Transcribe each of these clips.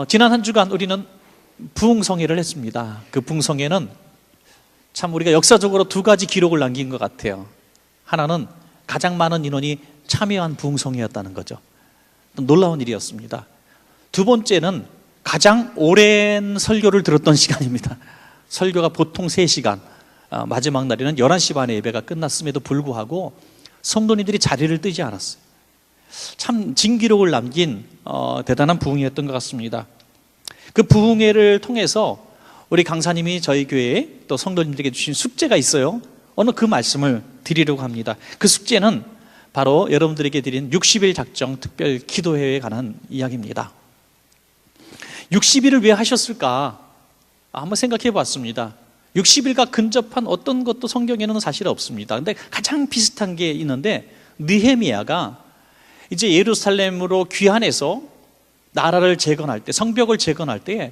지난 한 주간 우리는 부흥성회를 했습니다. 그 부흥성회는 참 우리가 역사적으로 두 가지 기록을 남긴 것 같아요. 하나는 가장 많은 인원이 참여한 부흥성회였다는 거죠. 놀라운 일이었습니다. 두 번째는 가장 오랜 설교를 들었던 시간입니다. 설교가 보통 3시간, 마지막 날에는 11시 반에 예배가 끝났음에도 불구하고 성도님들이 자리를 뜨지 않았어요. 참 진기록을 남긴 대단한 부흥회였던 것 같습니다. 그 부흥회를 통해서 우리 강사님이 저희 교회에 또 성도님들에게 주신 숙제가 있어요. 오늘 그 말씀을 드리려고 합니다. 그 숙제는 바로 여러분들에게 드린 60일 작정 특별 기도회에 관한 이야기입니다. 60일을 왜 하셨을까? 한번 생각해 봤습니다. 60일과 근접한 어떤 것도 성경에는 사실 없습니다. 근데 가장 비슷한 게 있는데, 느헤미야가 이제 예루살렘으로 귀환해서 나라를 재건할 때, 성벽을 재건할 때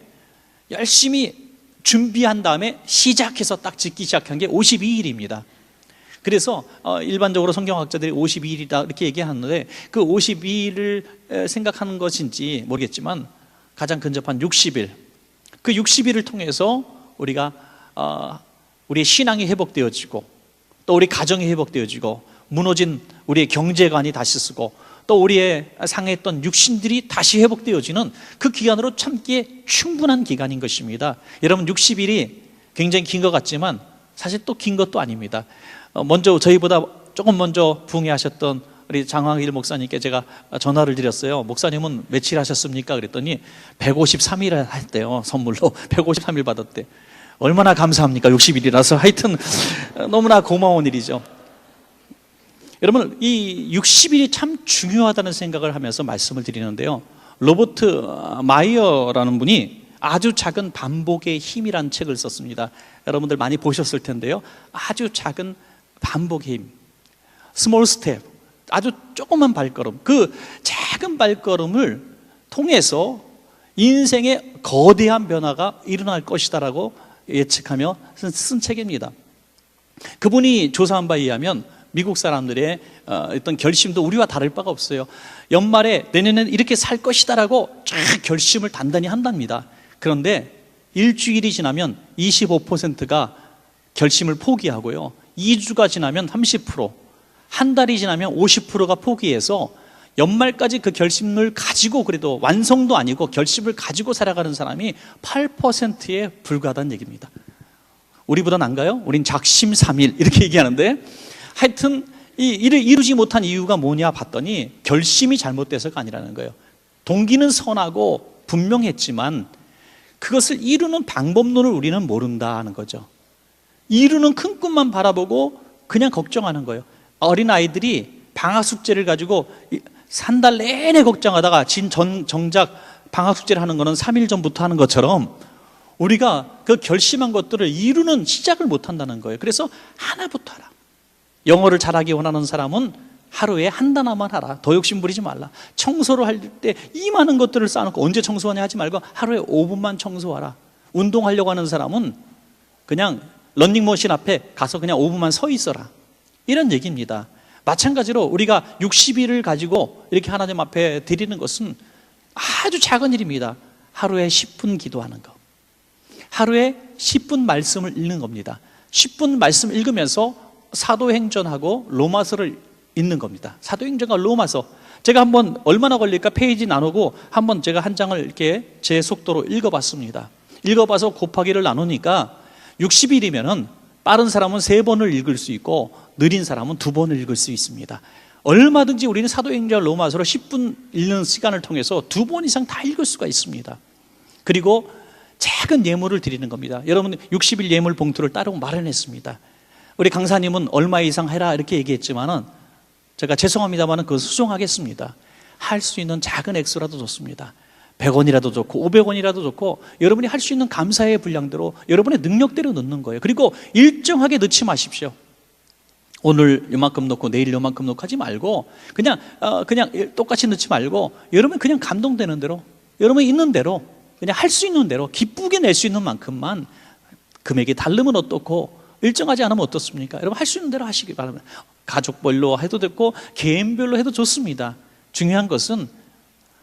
열심히 준비한 다음에 시작해서 딱 짓기 시작한 게 52일입니다. 그래서 일반적으로 성경학자들이 52일이다 이렇게 얘기하는데, 그 52일을 생각하는 것인지 모르겠지만 가장 근접한 60일, 그 60일을 통해서 우리가 우리의 신앙이 회복되어지고, 또 우리 가정이 회복되어지고, 무너진 우리의 경제관이 다시 쓰고, 또 우리의 상했던 육신들이 다시 회복되어지는 그 기간으로 참기에 충분한 기간인 것입니다. 여러분, 60일이 굉장히 긴 것 같지만 사실 또 긴 것도 아닙니다. 먼저 저희보다 조금 먼저 부흥회하셨던 우리 장황일 목사님께 제가 전화를 드렸어요. 목사님은 며칠 하셨습니까? 그랬더니 153일 했대요. 선물로 153일 받았대. 얼마나 감사합니까? 60일이라서. 하여튼 너무나 고마운 일이죠. 여러분, 이 60일이 참 중요하다는 생각을 하면서 말씀을 드리는데요, 로버트 마이어라는 분이 아주 작은 반복의 힘이라는 책을 썼습니다. 여러분들 많이 보셨을 텐데요, 아주 작은 반복의 힘, 스몰 스텝, 아주 조그만 발걸음, 그 작은 발걸음을 통해서 인생의 거대한 변화가 일어날 것이다라고 예측하며 쓴 책입니다. 그분이 조사한 바에 의하면 미국 사람들의 어떤 결심도 우리와 다를 바가 없어요. 연말에 내년에는 이렇게 살 것이다라고 쫙 결심을 단단히 한답니다. 그런데 일주일이 지나면 25%가 결심을 포기하고요, 2주가 지나면 30%, 한 달이 지나면 50%가 포기해서 연말까지 그 결심을 가지고, 그래도 완성도 아니고 결심을 가지고 살아가는 사람이 8%에 불과하다는 얘기입니다. 우리보다 난가요? 우린 작심삼일 이렇게 얘기하는데, 하여튼 이를 이루지 못한 이유가 뭐냐 봤더니 결심이 잘못돼서가 아니라는 거예요. 동기는 선하고 분명했지만 그것을 이루는 방법론을 우리는 모른다는 거죠. 이루는 큰 꿈만 바라보고 그냥 걱정하는 거예요. 어린아이들이 방학 숙제를 가지고 한 달 내내 걱정하다가 정작 방학 숙제를 하는 거는 3일 전부터 하는 것처럼 우리가 그 결심한 것들을 이루는 시작을 못 한다는 거예요. 그래서 하나부터 하라. 영어를 잘하기 원하는 사람은 하루에 한 단어만 하라. 더 욕심 부리지 말라. 청소를 할 때 이 많은 것들을 쌓아놓고 언제 청소하냐 하지 말고 하루에 5분만 청소하라. 운동하려고 하는 사람은 그냥 런닝머신 앞에 가서 그냥 5분만 서 있어라. 이런 얘기입니다. 마찬가지로 우리가 60일을 가지고 이렇게 하나님 앞에 드리는 것은 아주 작은 일입니다. 하루에 10분 기도하는 거, 하루에 10분 말씀을 읽는 겁니다. 10분 말씀 읽으면서 사도행전하고 로마서를 읽는 겁니다. 사도행전과 로마서, 제가 한번 얼마나 걸릴까 페이지 나누고 한번 제가 한 장을 이렇게 제 속도로 읽어봤습니다. 읽어봐서 곱하기를 나누니까 60일이면은 빠른 사람은 3번을 읽을 수 있고 느린 사람은 2번을 읽을 수 있습니다. 얼마든지 우리는 사도행전 로마서를 10분 읽는 시간을 통해서 2번 이상 다 읽을 수가 있습니다. 그리고 작은 예물을 드리는 겁니다. 여러분, 60일 예물 봉투를 따로 마련했습니다. 우리 강사님은 얼마 이상 해라 이렇게 얘기했지만은 제가 죄송합니다만은 그거 수정하겠습니다. 할 수 있는 작은 액수라도 좋습니다. 100원이라도 좋고 500원이라도 좋고, 여러분이 할 수 있는 감사의 분량대로 여러분의 능력대로 넣는 거예요. 그리고 일정하게 넣지 마십시오. 오늘 요만큼 넣고 내일 요만큼 넣고 하지 말고 그냥 똑같이 넣지 말고 여러분 그냥 감동되는 대로, 여러분이 있는 대로, 그냥 할 수 있는 대로 기쁘게 낼 수 있는 만큼만. 금액이 다르면 어떻고 일정하지 않으면 어떻습니까? 여러분 할 수 있는 대로 하시기 바랍니다. 가족별로 해도 됐고 개인별로 해도 좋습니다. 중요한 것은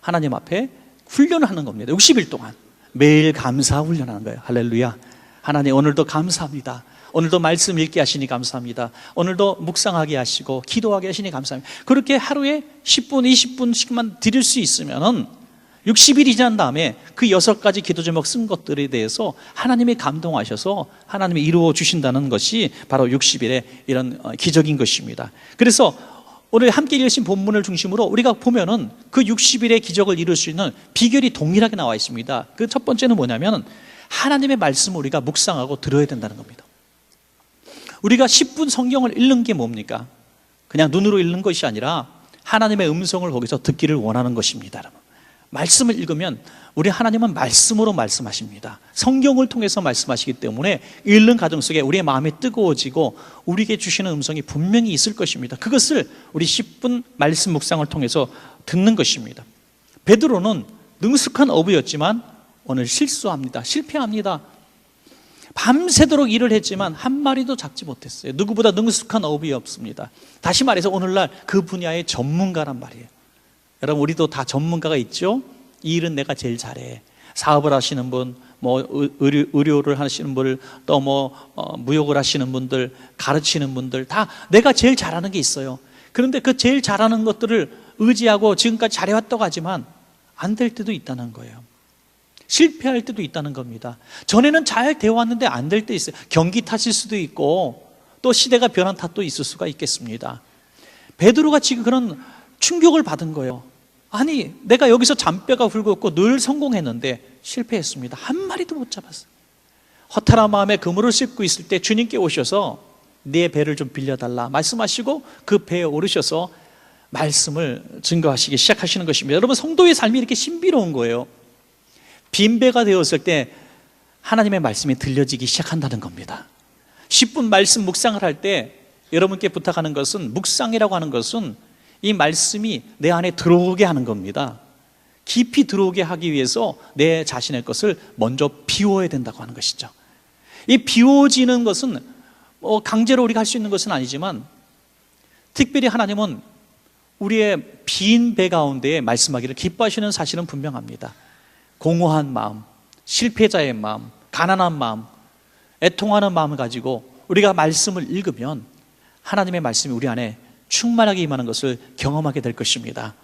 하나님 앞에 훈련을 하는 겁니다. 60일 동안 매일 감사 훈련하는 거예요. 할렐루야. 하나님 오늘도 감사합니다. 오늘도 말씀 읽게 하시니 감사합니다. 오늘도 묵상하게 하시고 기도하게 하시니 감사합니다. 그렇게 하루에 10분, 20분씩만 드릴 수 있으면은 60일이 지난 다음에 그 6가지 기도 제목 쓴 것들에 대해서 하나님이 감동하셔서 하나님이 이루어 주신다는 것이 바로 60일의 이런 기적인 것입니다. 그래서 오늘 함께 읽으신 본문을 중심으로 우리가 보면은 그 60일의 기적을 이룰 수 있는 비결이 동일하게 나와 있습니다. 그 첫 번째는 뭐냐면 하나님의 말씀을 우리가 묵상하고 들어야 된다는 겁니다. 우리가 10분 성경을 읽는 게 뭡니까? 그냥 눈으로 읽는 것이 아니라 하나님의 음성을 거기서 듣기를 원하는 것입니다. 여러분. 말씀을 읽으면 우리 하나님은 말씀으로 말씀하십니다. 성경을 통해서 말씀하시기 때문에 읽는 과정 속에 우리의 마음이 뜨거워지고 우리에게 주시는 음성이 분명히 있을 것입니다. 그것을 우리 10분 말씀 묵상을 통해서 듣는 것입니다. 베드로는 능숙한 어부였지만 오늘 실수합니다. 실패합니다. 밤새도록 일을 했지만 한 마리도 잡지 못했어요. 누구보다 능숙한 어부이 없습니다. 다시 말해서 오늘날 그 분야의 전문가란 말이에요. 여러분 우리도 다 전문가가 있죠. 이 일은 내가 제일 잘해. 사업을 하시는 분, 뭐 의료를 하시는 분, 또 무역을 하시는 분들, 가르치는 분들 다 내가 제일 잘하는 게 있어요. 그런데 그 제일 잘하는 것들을 의지하고 지금까지 잘해왔다고 하지만 안 될 때도 있다는 거예요. 실패할 때도 있다는 겁니다. 전에는 잘 되어왔는데 안 될 때 있어요. 경기 탓일 수도 있고 또 시대가 변한 탓도 있을 수가 있겠습니다. 베드로가 지금 그런 충격을 받은 거예요. 아니 내가 여기서 잔뼈가 굵었고 늘 성공했는데 실패했습니다. 한 마리도 못 잡았어요. 허탈한 마음에 그물을 씹고 있을 때 주님께 오셔서 내 배를 좀 빌려달라 말씀하시고 그 배에 오르셔서 말씀을 증거하시기 시작하시는 것입니다. 여러분 성도의 삶이 이렇게 신비로운 거예요. 빈배가 되었을 때 하나님의 말씀이 들려지기 시작한다는 겁니다. 10분 말씀 묵상을 할 때 여러분께 부탁하는 것은 묵상이라고 하는 것은 이 말씀이 내 안에 들어오게 하는 겁니다. 깊이 들어오게 하기 위해서 내 자신의 것을 먼저 비워야 된다고 하는 것이죠. 이 비워지는 것은 강제로 우리가 할 수 있는 것은 아니지만 특별히 하나님은 우리의 빈 배 가운데 말씀하기를 기뻐하시는 사실은 분명합니다. 공허한 마음, 실패자의 마음, 가난한 마음, 애통하는 마음을 가지고 우리가 말씀을 읽으면 하나님의 말씀이 우리 안에 충만하게 임하는 것을 경험하게 될 것입니다.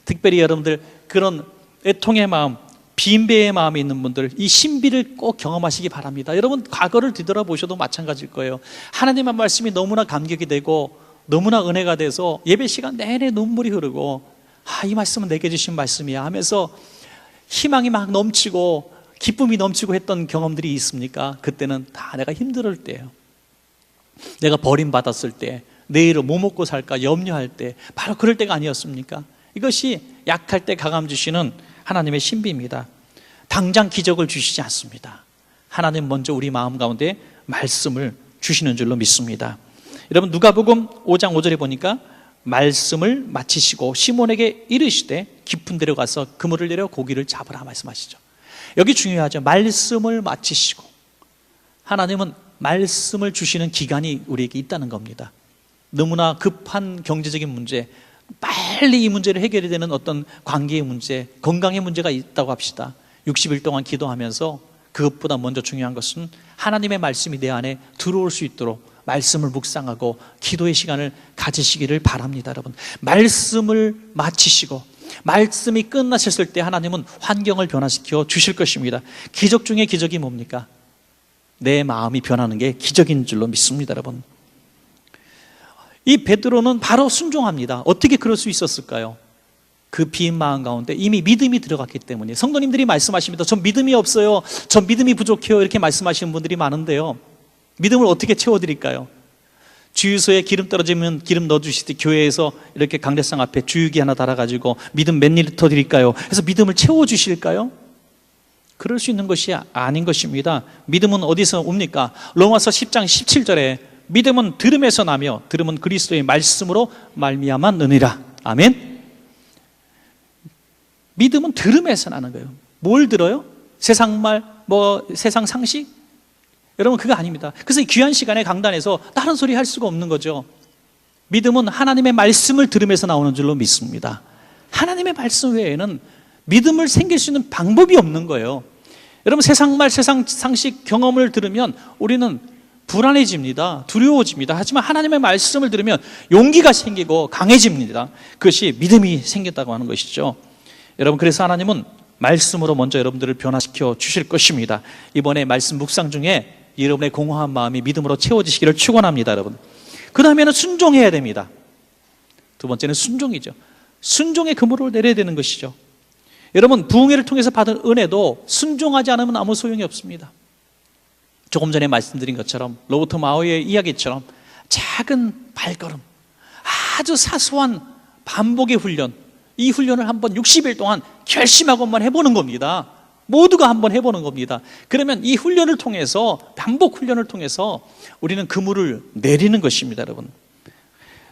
특별히 여러분들 그런 애통의 마음, 빈배의 마음이 있는 분들 이 신비를 꼭 경험하시기 바랍니다. 여러분 과거를 뒤돌아보셔도 마찬가지일 거예요. 하나님의 말씀이 너무나 감격이 되고 너무나 은혜가 돼서 예배 시간 내내 눈물이 흐르고 이 말씀은 내게 주신 말씀이야 하면서 희망이 막 넘치고 기쁨이 넘치고 했던 경험들이 있습니까? 그때는 다 내가 힘들 때예요. 내가 버림받았을 때, 내일을 뭐 먹고 살까 염려할 때, 바로 그럴 때가 아니었습니까? 이것이 약할 때 강함 주시는 하나님의 신비입니다. 당장 기적을 주시지 않습니다. 하나님 먼저 우리 마음 가운데 말씀을 주시는 줄로 믿습니다. 여러분 누가복음 5장 5절에 보니까 말씀을 마치시고 시몬에게 이르시되 깊은 데로 가서 그물을 내려 고기를 잡으라 말씀하시죠. 여기 중요하죠. 말씀을 마치시고 하나님은 말씀을 주시는 기간이 우리에게 있다는 겁니다. 너무나 급한 경제적인 문제, 빨리 이 문제를 해결해야 되는 어떤 관계의 문제, 건강의 문제가 있다고 합시다. 60일 동안 기도하면서 그것보다 먼저 중요한 것은 하나님의 말씀이 내 안에 들어올 수 있도록 말씀을 묵상하고 기도의 시간을 가지시기를 바랍니다. 여러분 말씀을 마치시고 말씀이 끝나셨을 때 하나님은 환경을 변화시켜 주실 것입니다. 기적 중에 기적이 뭡니까? 내 마음이 변하는 게 기적인 줄로 믿습니다. 여러분 이 베드로는 바로 순종합니다. 어떻게 그럴 수 있었을까요? 그 빈 마음 가운데 이미 믿음이 들어갔기 때문에. 성도님들이 말씀하십니다. 전 믿음이 없어요, 전 믿음이 부족해요 이렇게 말씀하시는 분들이 많은데요, 믿음을 어떻게 채워드릴까요? 주유소에 기름 떨어지면 기름 넣어주시듯이 교회에서 이렇게 강대상 앞에 주유기 하나 달아가지고 믿음 몇 리터 드릴까요? 그래서 믿음을 채워주실까요? 그럴 수 있는 것이 아닌 것입니다. 믿음은 어디서 옵니까? 로마서 10장 17절에 믿음은 들음에서 나며 들음은 그리스도의 말씀으로 말미암아 느니라. 아멘. 믿음은 들음에서 나는 거예요. 뭘 들어요? 세상 말, 세상 상식? 여러분 그거 아닙니다. 그래서 이 귀한 시간에 강단에서 다른 소리 할 수가 없는 거죠. 믿음은 하나님의 말씀을 들으면서 나오는 줄로 믿습니다. 하나님의 말씀 외에는 믿음을 생길 수 있는 방법이 없는 거예요. 여러분, 세상 말, 세상 상식, 경험을 들으면 우리는 불안해집니다. 두려워집니다. 하지만 하나님의 말씀을 들으면 용기가 생기고 강해집니다. 그것이 믿음이 생겼다고 하는 것이죠. 여러분, 그래서 하나님은 말씀으로 먼저 여러분들을 변화시켜 주실 것입니다. 이번에 말씀 묵상 중에 여러분의 공허한 마음이 믿음으로 채워지시기를 축원합니다. 여러분, 그 다음에는 순종해야 됩니다. 두 번째는 순종이죠. 순종의 그물을 내려야 되는 것이죠. 여러분, 부흥회를 통해서 받은 은혜도 순종하지 않으면 아무 소용이 없습니다. 조금 전에 말씀드린 것처럼, 로버트 마우의 이야기처럼 작은 발걸음, 아주 사소한 반복의 훈련, 이 훈련을 한번 60일 동안 결심하고 한번 해보는 겁니다. 모두가 한번 해보는 겁니다. 그러면 이 훈련을 통해서, 반복 훈련을 통해서 우리는 그물을 내리는 것입니다. 여러분,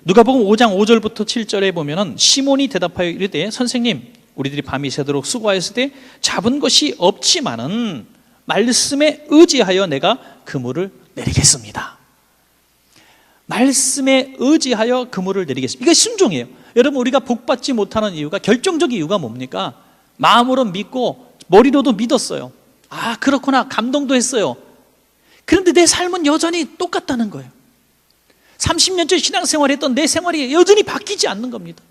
누가복음 5장 5절부터 7절에 보면은 시몬이 대답하여 이르되, 선생님, 우리들이 밤이 새도록 수고하였을 때 잡은 것이 없지만은 말씀에 의지하여 내가 그물을 내리겠습니다. 말씀에 의지하여 그물을 내리겠습니다. 이게 순종이에요. 여러분, 우리가 복받지 못하는 이유가, 결정적인 이유가 뭡니까? 마음으로 믿고 머리로도 믿었어요. 아, 그렇구나, 감동도 했어요. 그런데 내 삶은 여전히 똑같다는 거예요. 30년째 신앙생활을 했던 내 생활이 여전히 바뀌지 않는 겁니다.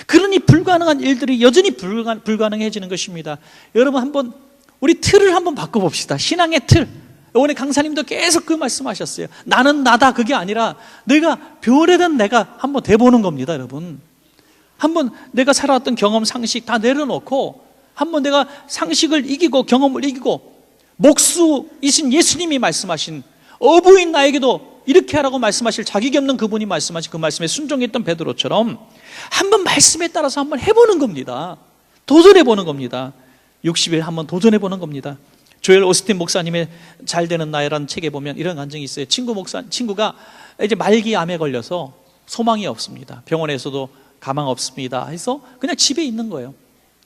그러니 불가능한 일들이 여전히 불가능해지는 것입니다. 여러분, 한번 우리 틀을 한번 바꿔봅시다. 신앙의 틀. 이번에 강사님도 계속 그 말씀하셨어요. 나는 나다, 그게 아니라 내가 별에 든 내가 한번 돼보는 겁니다. 여러분, 한번 내가 살아왔던 경험, 상식 다 내려놓고 한번 내가 상식을 이기고 경험을 이기고, 목수이신 예수님이 말씀하신, 어부인 나에게도 이렇게 하라고 말씀하실 자격이 없는 그분이 말씀하신 그 말씀에 순종했던 베드로처럼 한번 말씀에 따라서 한번 해보는 겁니다. 도전해보는 겁니다. 60일 한번 도전해보는 겁니다. 조엘 오스틴 목사님의 잘 되는 나이라는 책에 보면 이런 간증이 있어요. 친구가 이제 말기 암에 걸려서 소망이 없습니다. 병원에서도 가망 없습니다 해서 그냥 집에 있는 거예요.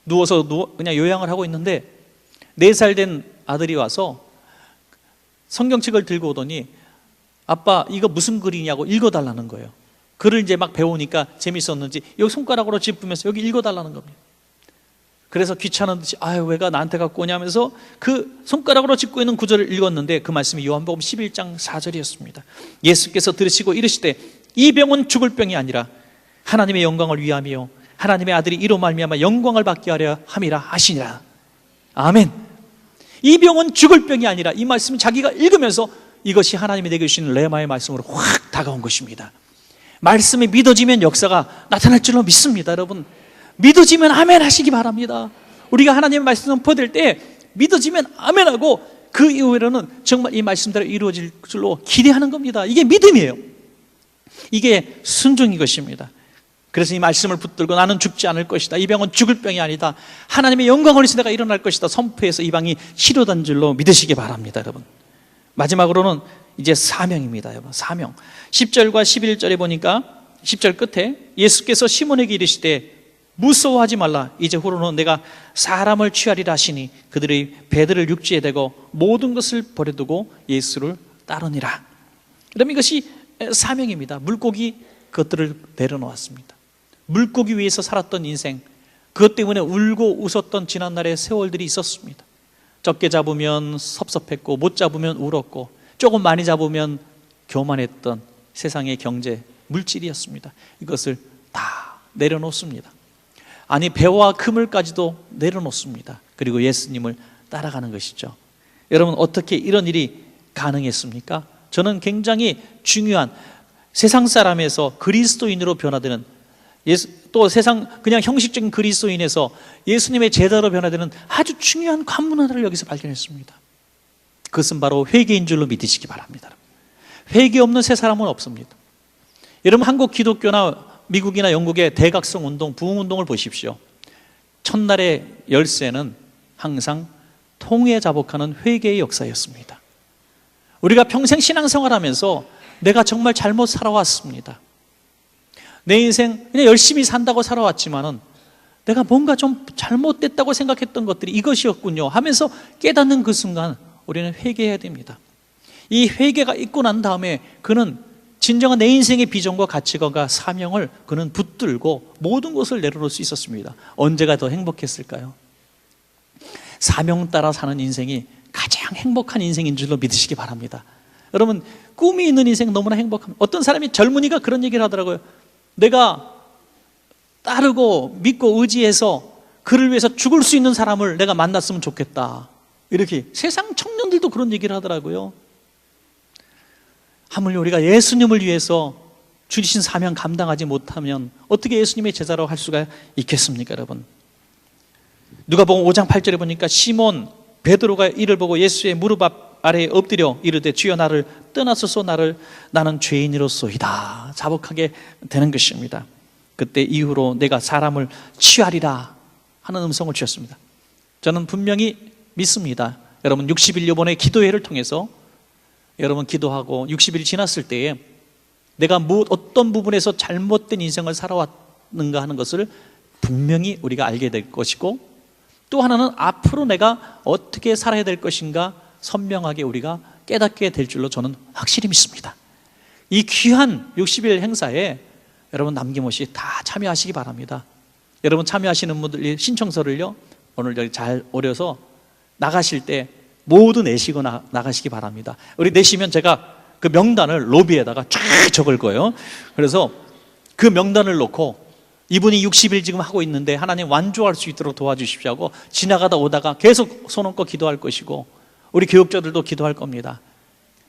누워서 그냥 요양을 하고 있는데 4살 된 아들이 와서 성경책을 들고 오더니, 아빠, 이거 무슨 글이냐고 읽어달라는 거예요. 글을 이제 막 배우니까 재밌었는지 여기 손가락으로 짚으면서 여기 읽어달라는 겁니다. 그래서 귀찮은 듯이, 아유, 왜가 나한테 갖고 오냐면서 그 손가락으로 짚고 있는 구절을 읽었는데 그 말씀이 요한복음 11장 4절이었습니다. 예수께서 들으시고 이르시되, 이 병은 죽을 병이 아니라 하나님의 영광을 위함이요 하나님의 아들이 이로 말미암아 영광을 받게 하려 함이라 하시니라. 아멘. 이 병은 죽을 병이 아니라, 이 말씀은 자기가 읽으면서 이것이 하나님이 내게 주신 레마의 말씀으로 확 다가온 것입니다. 말씀이 믿어지면 역사가 나타날 줄로 믿습니다. 여러분, 믿어지면 아멘 하시기 바랍니다. 우리가 하나님의 말씀 선포될 때 믿어지면 아멘하고 그 이후에는 정말 이 말씀대로 이루어질 줄로 기대하는 겁니다. 이게 믿음이에요. 이게 순종인 것입니다. 그래서 이 말씀을 붙들고 나는 죽지 않을 것이다, 이 병은 죽을 병이 아니다, 하나님의 영광을 위해서 내가 일어날 것이다 선포해서 이 병이 치료된 줄로 믿으시기 바랍니다. 여러분, 마지막으로는 이제 사명입니다. 여러분, 사명. 10절과 11절에 보니까 10절 끝에 예수께서 시몬에게 이르시되, 무서워하지 말라, 이제 후로는 내가 사람을 취하리라 하시니 그들의 배들을 육지에 대고 모든 것을 버려두고 예수를 따르니라. 그럼 이것이 사명입니다. 물고기 그것들을 내려놓았습니다. 물고기 위에서 살았던 인생, 그것 때문에 울고 웃었던 지난날의 세월들이 있었습니다. 적게 잡으면 섭섭했고, 못 잡으면 울었고, 조금 많이 잡으면 교만했던 세상의 경제, 물질이었습니다. 이것을 다 내려놓습니다. 아니, 배와 그물까지도 내려놓습니다. 그리고 예수님을 따라가는 것이죠. 여러분, 어떻게 이런 일이 가능했습니까? 저는 굉장히 중요한, 세상 사람에서 그리스도인으로 변화되는, 또 세상 그냥 형식적인 그리스도인에서 예수님의 제자로 변화되는 아주 중요한 관문 하나를 여기서 발견했습니다. 그것은 바로 회개인 줄로 믿으시기 바랍니다. 회개 없는 새 사람은 없습니다. 여러분, 한국 기독교나 미국이나 영국의 대각성 운동, 부흥 운동을 보십시오. 첫날의 열쇠는 항상 통회 자복하는 회개의 역사였습니다. 우리가 평생 신앙생활하면서 내가 정말 잘못 살아왔습니다. 내 인생 그냥 열심히 산다고 살아왔지만은 내가 뭔가 좀 잘못됐다고 생각했던 것들이 이것이었군요 하면서 깨닫는 그 순간 우리는 회개해야 됩니다. 이 회개가 있고 난 다음에 그는 진정한 내 인생의 비전과 가치관과 사명을 그는 붙들고 모든 것을 내려놓을 수 있었습니다. 언제가 더 행복했을까요? 사명 따라 사는 인생이 가장 행복한 인생인 줄로 믿으시기 바랍니다. 여러분, 꿈이 있는 인생 너무나 행복합니다. 어떤 사람이, 젊은이가 그런 얘기를 하더라고요. 내가 따르고 믿고 의지해서 그를 위해서 죽을 수 있는 사람을 내가 만났으면 좋겠다. 이렇게 세상 청년들도 그런 얘기를 하더라고요. 하물며 우리가 예수님을 위해서 주신 사명 감당하지 못하면 어떻게 예수님의 제자로 할 수가 있겠습니까, 여러분? 누가복음 5장 8절에 보니까 시몬 베드로가 이를 보고 예수의 무릎 아래에 엎드려 이르되 주여 나를 떠나소서, 나는 죄인이로소이다. 자복하게 되는 것입니다. 그때 이후로 내가 사람을 취하리라 하는 음성을 주셨습니다. 저는 분명히 믿습니다. 여러분, 60일 이번에 기도회를 통해서 여러분 기도하고 60일 지났을 때에 내가 어떤 부분에서 잘못된 인생을 살아왔는가 하는 것을 분명히 우리가 알게 될 것이고, 또 하나는 앞으로 내가 어떻게 살아야 될 것인가 선명하게 우리가 깨닫게 될 줄로 저는 확실히 믿습니다. 이 귀한 60일 행사에 여러분 남김없이 다 참여하시기 바랍니다. 여러분 참여하시는 분들이 신청서를요 오늘 여기 잘 오려서 나가실 때 모두 내시고 나가시기 바랍니다. 우리 내시면 제가 그 명단을 로비에다가 쫙 적을 거예요. 그래서 그 명단을 놓고 이분이 60일 지금 하고 있는데 하나님 완주할 수 있도록 도와주십시오 하고 지나가다 오다가 계속 손 얹고 기도할 것이고, 우리 교육자들도 기도할 겁니다.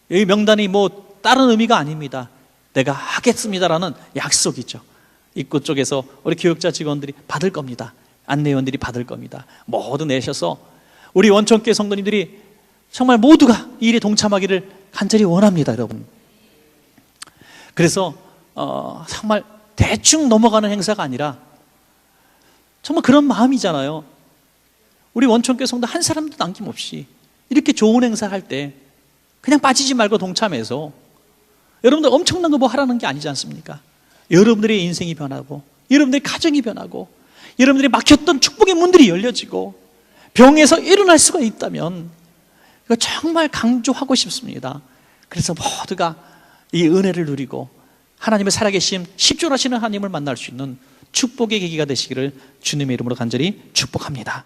이 명단이 뭐 다른 의미가 아닙니다. 내가 하겠습니다라는 약속이죠. 입구 쪽에서 우리 교육자 직원들이 받을 겁니다. 안내원들이 받을 겁니다. 모두 내셔서 우리 원천교회 성도님들이 정말 모두가 이 일에 동참하기를 간절히 원합니다, 여러분. 그래서 정말 대충 넘어가는 행사가 아니라 정말 그런 마음이잖아요. 우리 원천교회 성도 한 사람도 남김없이 이렇게 좋은 행사를 할 때 그냥 빠지지 말고 동참해서 여러분들 엄청난 거 뭐 하라는 게 아니지 않습니까? 여러분들의 인생이 변하고, 여러분들의 가정이 변하고, 여러분들이 막혔던 축복의 문들이 열려지고 병에서 일어날 수가 있다면 이거 정말 강조하고 싶습니다. 그래서 모두가 이 은혜를 누리고 하나님의 살아계심, 십존하시는 하나님을 만날 수 있는 축복의 계기가 되시기를 주님의 이름으로 간절히 축복합니다.